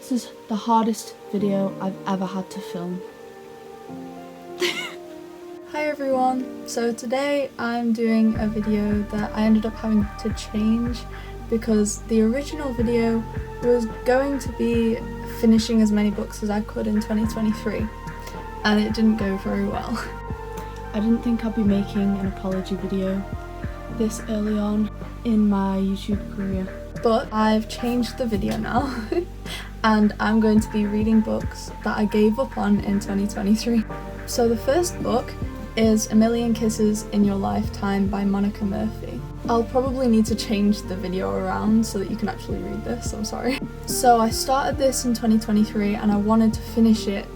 This is the hardest video I've ever had to film. Hi everyone! So today I'm doing a video that I ended up having to change because the original video was going to be finishing as many books as I could in 2023 and it didn't go very well. I didn't think I'd be making an apology video this early on in my YouTube career, but I've changed the video now and I'm going to be reading books that I gave up on in 2023. So the first book is A Million Kisses in Your Lifetime by Monica Murphy. I'll probably need to change the video around so that you can actually read this, I'm sorry. So I started this in 2023 and I wanted to finish it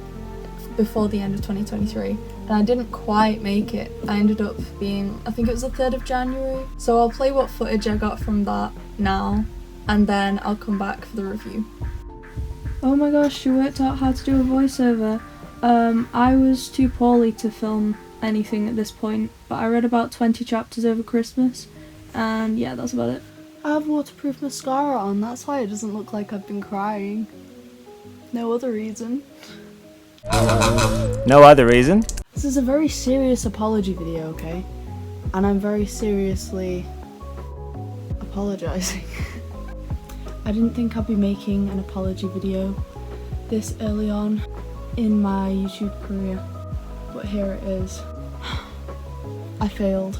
before the end of 2023 and I didn't quite make it. I ended up being, I think it was the 3rd of January. So I'll play what footage I got from that now and then I'll come back for the review. Oh my gosh, she worked out how to do a voiceover. I was too poorly to film anything at this point, but I read about 20 chapters over Christmas and yeah, that's about it. I have waterproof mascara on, that's why it doesn't look like I've been crying. No other reason. No other reason? This is a very serious apology video, okay? And I'm very seriously apologising. I didn't think I'd be making an apology video this early on in my YouTube career, but here it is. I failed.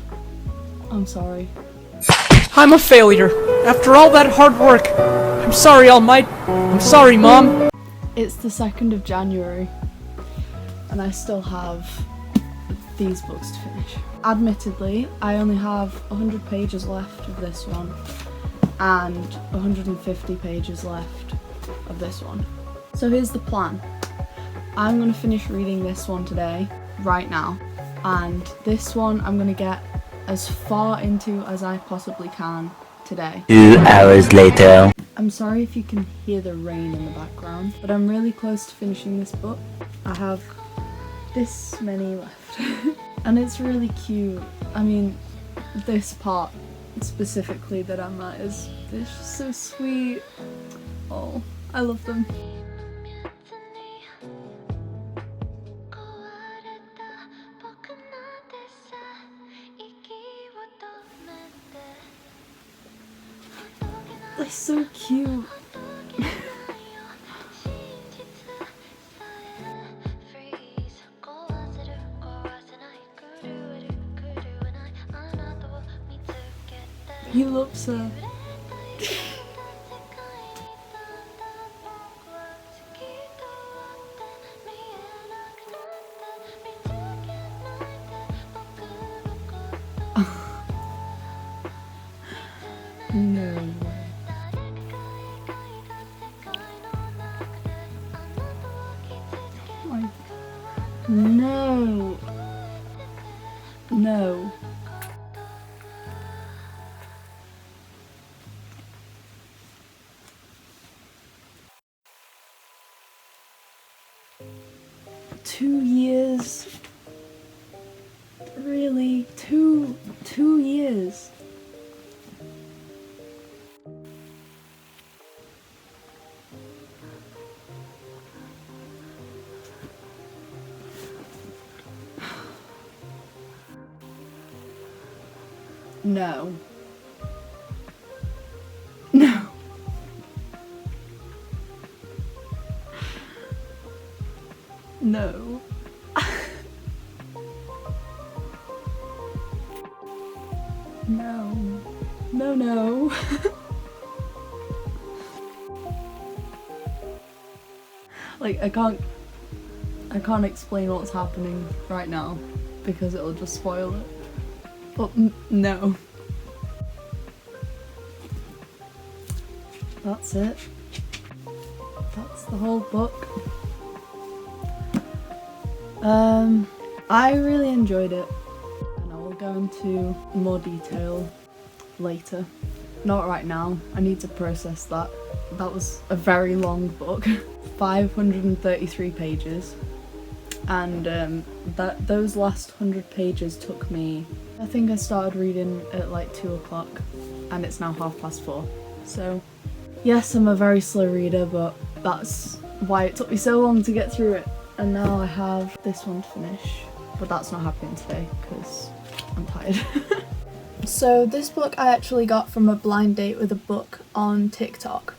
I'm sorry. I'm a failure. After all that hard work. I'm sorry, All Might. I'm sorry, Mom. It's the 2nd of January and I still have these books to finish. Admittedly, I only have 100 pages left of this one and 150 pages left of this one. So here's the plan. I'm going to finish reading this one today, right now, and this one I'm going to get as far into as I possibly can today. 2 hours later. I'm sorry if you can hear the rain in the background, but I'm really close to finishing this book. I have this many left and it's really cute. I mean, this part specifically that I'm at is just so sweet. Oh, I love them. They're so cute. He loves her. No way. No. No. Two years? Really? Two years? No. No. No. No. No, no. Like, I can't explain what's happening right now because it'll just spoil it. But no. That's it. That's the whole book. I really enjoyed it and I will go into more detail later. Not right now, I need to process that. That was a very long book. 533 pages and those last 100 pages took me, I think I started reading at like 2 o'clock and it's now 4:30. So yes, I'm a very slow reader, but that's why it took me so long to get through it. And now I have this one to finish, but that's not happening today because I'm tired. So this book I actually got from a blind date with a book on TikTok.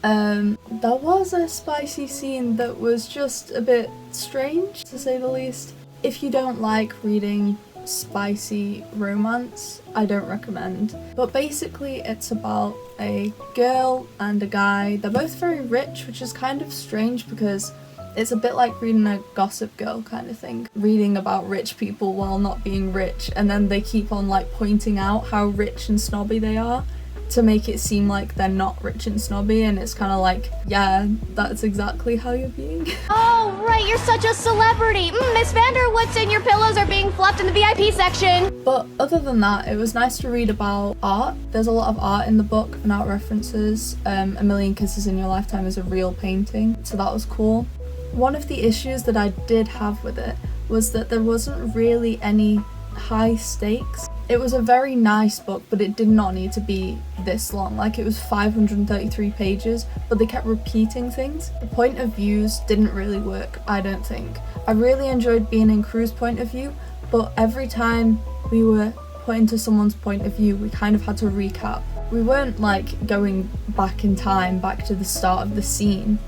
There was a spicy scene that was just a bit strange, to say the least. If you don't like reading spicy romance, I don't recommend. But basically it's about a girl and a guy. They're both very rich, which is kind of strange because it's a bit like reading a Gossip Girl kind of thing. Reading about rich people while not being rich, and then they keep on like pointing out how rich and snobby they are to make it seem like they're not rich and snobby, and it's kind of like, yeah, that's exactly how you're being. Oh, right, you're such a celebrity. Miss Vanderwood's and your pillows are being fluffed in the VIP section. But other than that, it was nice to read about art. There's a lot of art in the book and art references. A Million Kisses in Your Lifetime is a real painting, so that was cool. One of the issues that I did have with it was that there wasn't really any high stakes. It was a very nice book, but it did not need to be this long. Like, it was 533 pages, but they kept repeating things. The point of views didn't really work, I don't think. I really enjoyed being in Crue's point of view, but every time we were put into someone's point of view, we kind of had to recap. We weren't like going back in time, back to the start of the scene,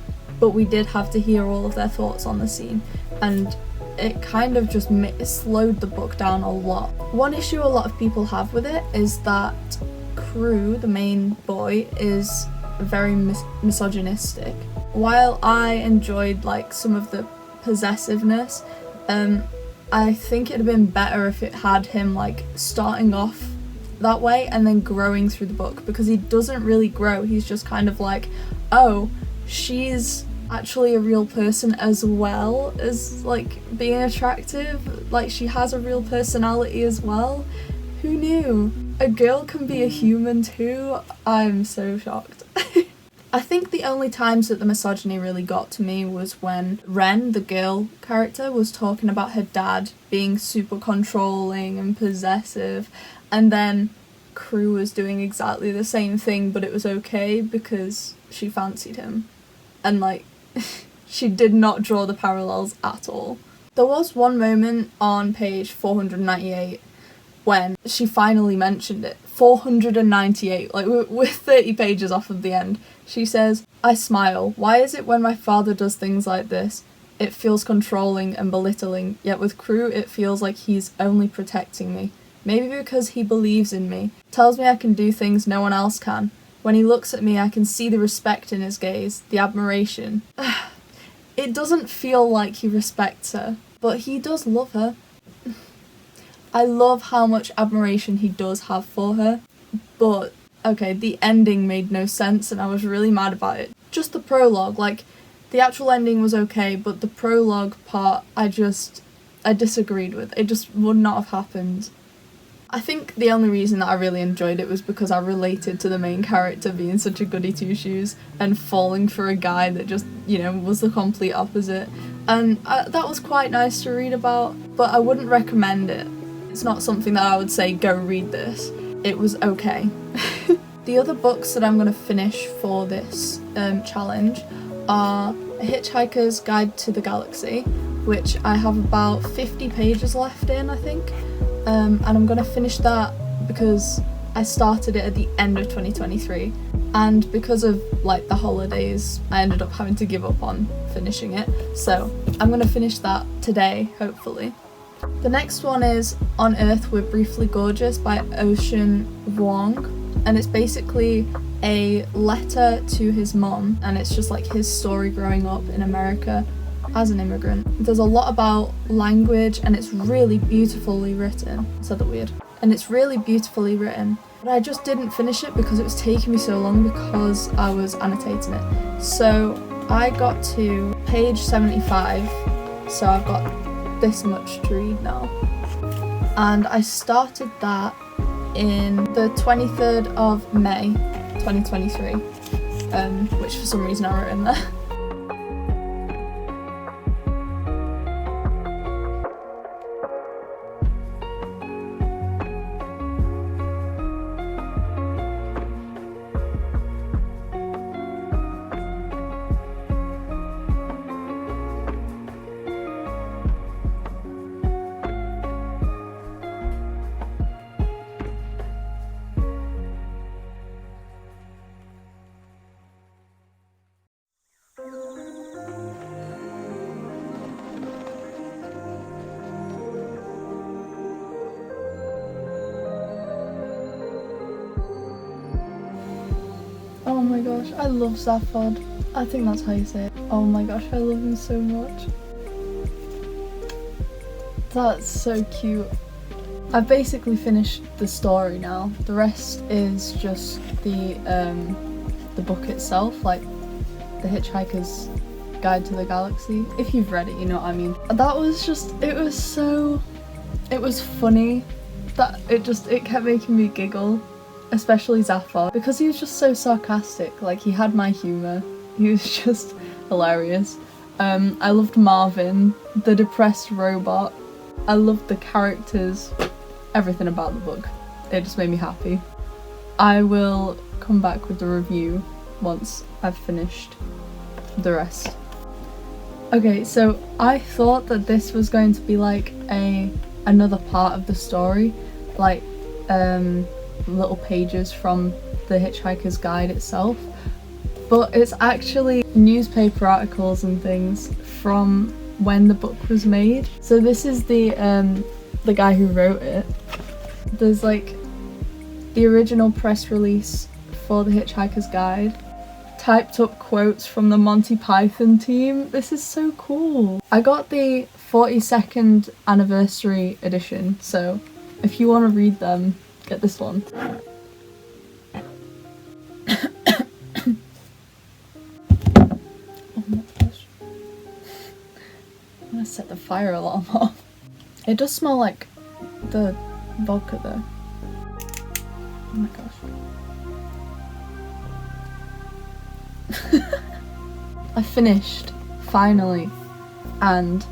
but we did have to hear all of their thoughts on the scene, and it kind of just slowed the book down a lot. One issue a lot of people have with it is that Crue, the main boy, is very misogynistic. While I enjoyed like some of the possessiveness, I think it'd have been better if it had him like starting off that way and then growing through the book, because he doesn't really grow. He's just kind of like, oh, she's actually a real person as well as like being attractive. Like, she has a real personality as well. Who knew? A girl can be a human too. I'm so shocked. I think the only times that the misogyny really got to me was when Ren, the girl character, was talking about her dad being super controlling and possessive, and then Crue was doing exactly the same thing, but it was okay because she fancied him. And like, she did not draw the parallels at all. There was one moment on page 498 when she finally mentioned it. 498, like we're 30 pages off of the end. She says, "I smile. Why is it when my father does things like this, it feels controlling and belittling, yet with Crue it feels like he's only protecting me. Maybe because he believes in me, tells me I can do things no one else can. When he looks at me, I can see the respect in his gaze, the admiration." It doesn't feel like he respects her, but he does love her. I love how much admiration he does have for her, but okay, the ending made no sense and I was really mad about it. Just the prologue, like, the actual ending was okay, but the prologue part I disagreed with. It just would not have happened. I think the only reason that I really enjoyed it was because I related to the main character being such a goody two-shoes and falling for a guy that just, you know, was the complete opposite. And that was quite nice to read about, but I wouldn't recommend it. It's not something that I would say, go read this. It was okay. The other books that I'm going to finish for this challenge are A Hitchhiker's Guide to the Galaxy, which I have about 50 pages left in, I think. And I'm going to finish that because I started it at the end of 2023, and because of like the holidays I ended up having to give up on finishing it, so I'm going to finish that today, hopefully. The next one is On Earth We're Briefly Gorgeous by Ocean Vuong, and it's basically a letter to his mom, and it's just like his story growing up in America as an immigrant. There's a lot about language and it's really beautifully written. I said that weird. And it's really beautifully written. But I just didn't finish it because it was taking me so long because I was annotating it. So I got to page 75, so I've got this much to read now. And I started that in the 23rd of May 2023, which for some reason I wrote in there. my gosh, I love Zaphod. I think that's how you say it. Oh my gosh, I love him so much. That's so cute. I've basically finished the story now. The rest is just the book itself, like The Hitchhiker's Guide to the Galaxy. If you've read it, you know what I mean. That was just, it was funny. That it kept making me giggle, especially Zaphod, because he was just so sarcastic. Like, he had my humour. He was just hilarious. I loved Marvin, the depressed robot. I loved the characters, everything about the book. It just made me happy. I will come back with the review once I've finished the rest. Okay, so I thought that this was going to be like another part of the story, like little pages from the Hitchhiker's Guide itself, but it's actually newspaper articles and things from when the book was made. So this is the guy who wrote it. There's like the original press release for the Hitchhiker's Guide, typed up quotes from the Monty Python team. This is so cool. I got the 42nd anniversary edition, so if you want to read them, get this one. Oh my gosh. I'm gonna set the fire alarm off. It does smell like the vodka though. Oh my gosh. I finished, finally, and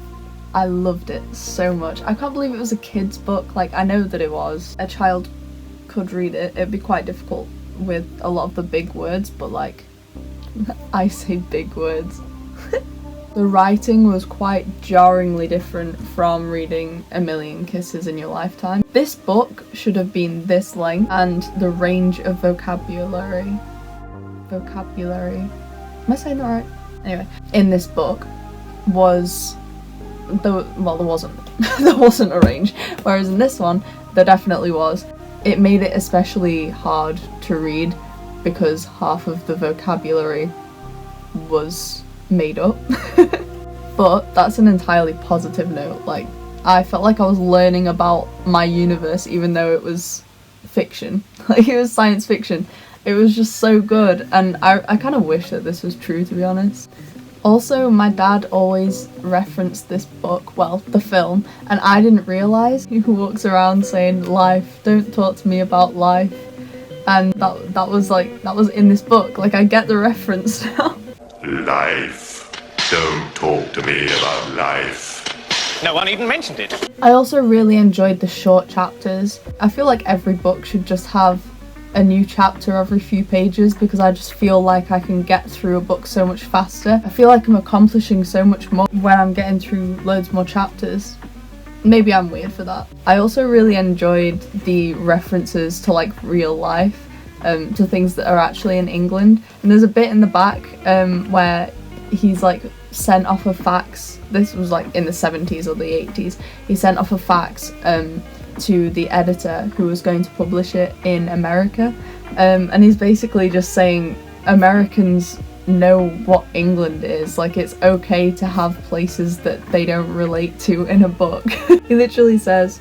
I loved it so much. I can't believe it was a kid's book. Like, I know that it was. A child could read it. It'd be quite difficult with a lot of the big words, but like, I say big words. The writing was quite jarringly different from reading A Million Kisses in Your Lifetime. This book should have been this length, and the range of vocabulary. Am I saying that right? Anyway, in this book was there wasn't there wasn't a range, whereas in this one there definitely was. It made it especially hard to read because half of the vocabulary was made up. But that's an entirely positive note. Like, I felt like I was learning about my universe even though it was fiction. Like, it was science fiction. It was just so good, and I kind of wish that this was true, to be honest. Also, my dad always referenced this book, well, the film, and I didn't realise he walks around saying, "Life, don't talk to me about life," and that was in this book. Like, I get the reference now. Life, don't talk to me about life. No one even mentioned it. I also really enjoyed the short chapters. I feel like every book should just have a new chapter every few pages, because I just feel like I can get through a book so much faster. I feel like I'm accomplishing so much more when I'm getting through loads more chapters. Maybe I'm weird for that. I also really enjoyed the references to like real life, to things that are actually in England. And there's a bit in the back where he's like sent off a fax. This was like in the 70s or the 80s. He sent off a fax to the editor who was going to publish it in America, and he's basically just saying Americans know what England is. Like, it's okay to have places that they don't relate to in a book. He literally says,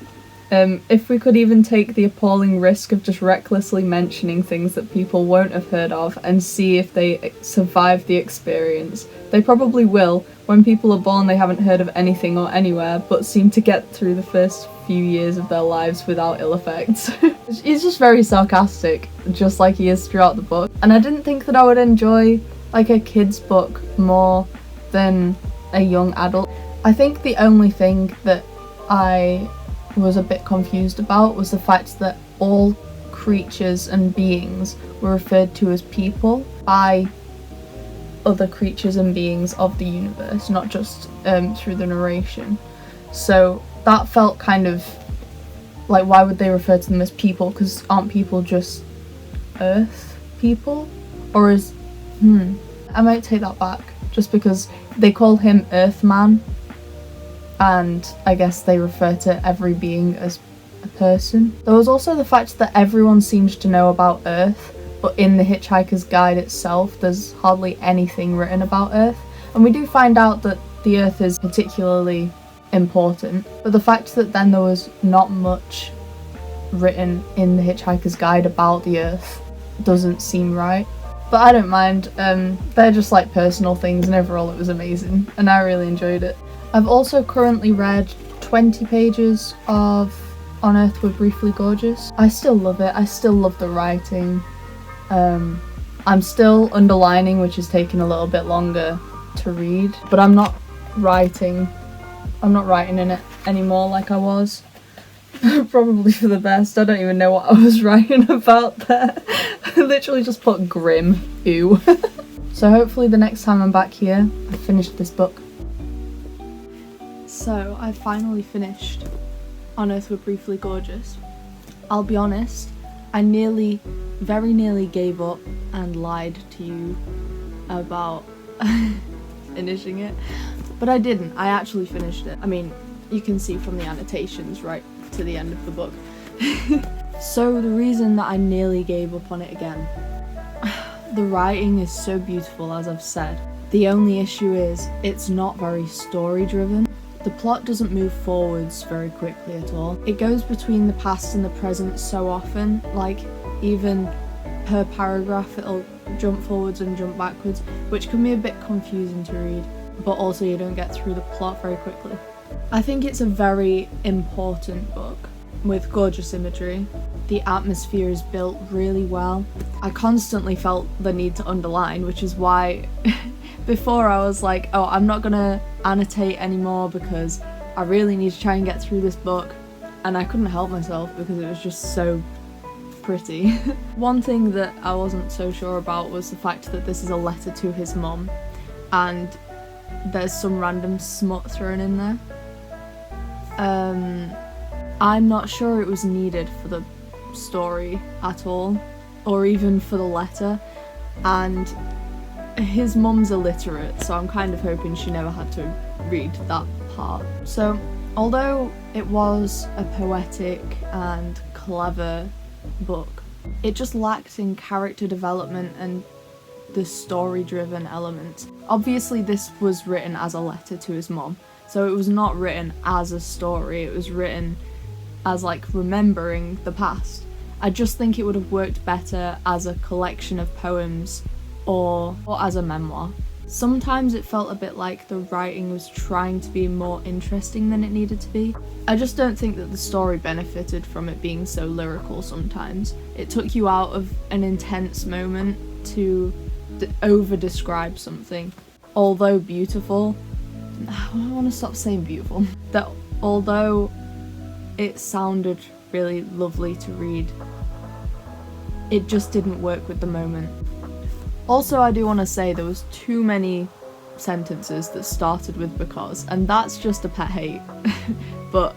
if we could even take the appalling risk of just recklessly mentioning things that people won't have heard of and see if they survive the experience. They probably will. When people are born, they haven't heard of anything or anywhere, but seem to get through the first few years of their lives without ill effects. He's just very sarcastic, just like he is throughout the book. And I didn't think that I would enjoy like a kid's book more than a young adult. I think the only thing that I was a bit confused about was the fact that all creatures and beings were referred to as people by other creatures and beings of the universe, not just through the narration. So that felt kind of like, why would they refer to them as people? Because aren't people just Earth people? Or is... I might take that back, just because they call him Earthman, and I guess they refer to every being as a person. There was also the fact that everyone seems to know about Earth, but in the Hitchhiker's Guide itself there's hardly anything written about Earth. And we do find out that the Earth is particularly important, but the fact that then there was not much written in the Hitchhiker's Guide about the Earth doesn't seem right. But I don't mind, they're just like personal things, and overall it was amazing and I really enjoyed it. I've also currently read 20 pages of On Earth We're Briefly Gorgeous. I still love it, I still love the writing. I'm still underlining, which is taking a little bit longer to read, but I'm not writing in it anymore like I was. Probably for the best. I don't even know what I was writing about there. I literally just put grim. Ew. So hopefully the next time I'm back here, I've finished this book. So I finally finished On Earth We're Briefly Gorgeous. I'll be honest, I very nearly gave up and lied to you about finishing it, but I didn't. I actually finished it. I mean, you can see from the annotations right to the end of the book. So the reason that I nearly gave up on it again, the writing is so beautiful, as I've said. The only issue is it's not very story driven. The plot doesn't move forwards very quickly at all. It goes between the past and the present so often, like even per paragraph it'll jump forwards and jump backwards, which can be a bit confusing to read, but also you don't get through the plot very quickly. I think it's a very important book with gorgeous imagery. The atmosphere is built really well. I constantly felt the need to underline, which is why before I was like, oh, I'm not gonna annotate anymore because I really need to try and get through this book, and I couldn't help myself because it was just so pretty. One thing that I wasn't so sure about was the fact that this is a letter to his mum, and there's some random smut thrown in there. I'm not sure it was needed for the story at all, or even for the letter, and his mum's illiterate, so I'm kind of hoping she never had to read that part. So although it was a poetic and clever book, it just lacked in character development and the story-driven element. Obviously this was written as a letter to his mum, so it was not written as a story, it was written as like remembering the past. I just think it would have worked better as a collection of poems or as a memoir. Sometimes it felt a bit like the writing was trying to be more interesting than it needed to be. I just don't think that the story benefited from it being so lyrical sometimes. It took you out of an intense moment to over-describe something. Although beautiful, I want to stop saying beautiful. That although it sounded really lovely to read, it just didn't work with the moment. Also, I do want to say there was too many sentences that started with because, and that's just a pet hate. But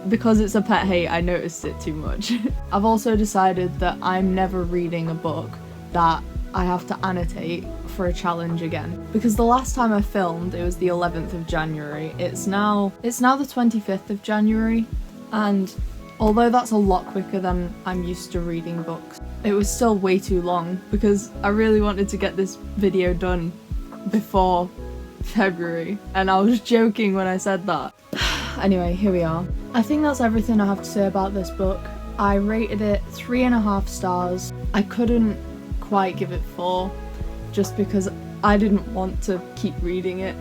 because it's a pet hate, I noticed it too much. I've also decided that I'm never reading a book that I have to annotate for a challenge again. Because the last time I filmed, it was the 11th of January. It's now the 25th of January, and although that's a lot quicker than I'm used to reading books, it was still way too long because I really wanted to get this video done before February, and I was joking when I said that. Anyway, here we are. I think that's everything I have to say about this book. I rated it 3.5 stars. I couldn't quite give it 4 just because I didn't want to keep reading it.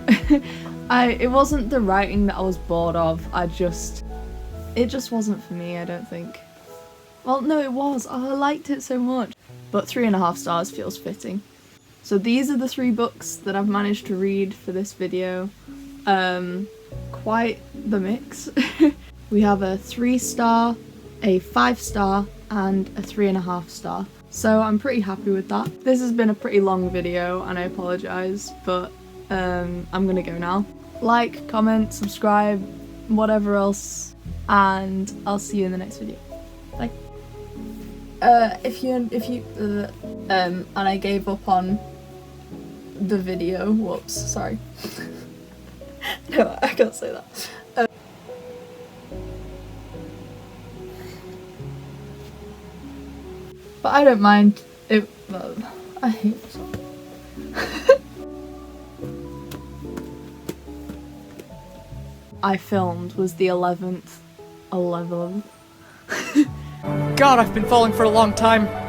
It wasn't the writing that I was bored of, it just wasn't for me, I don't think. Well, no, it was. I liked it so much. But 3.5 stars feels fitting. So these are the 3 books that I've managed to read for this video. Quite the mix. We have a 3-star, a 5-star, and a 3.5 star. So I'm pretty happy with that. This has been a pretty long video and I apologise, but I'm gonna go now. Like, comment, subscribe, whatever else, and I'll see you in the next video. Bye. And I gave up on the video. Whoops, sorry. No, I can't say that. But I don't mind. But I hate myself. I filmed was the 11th. 11th. God, I've been falling for a long time.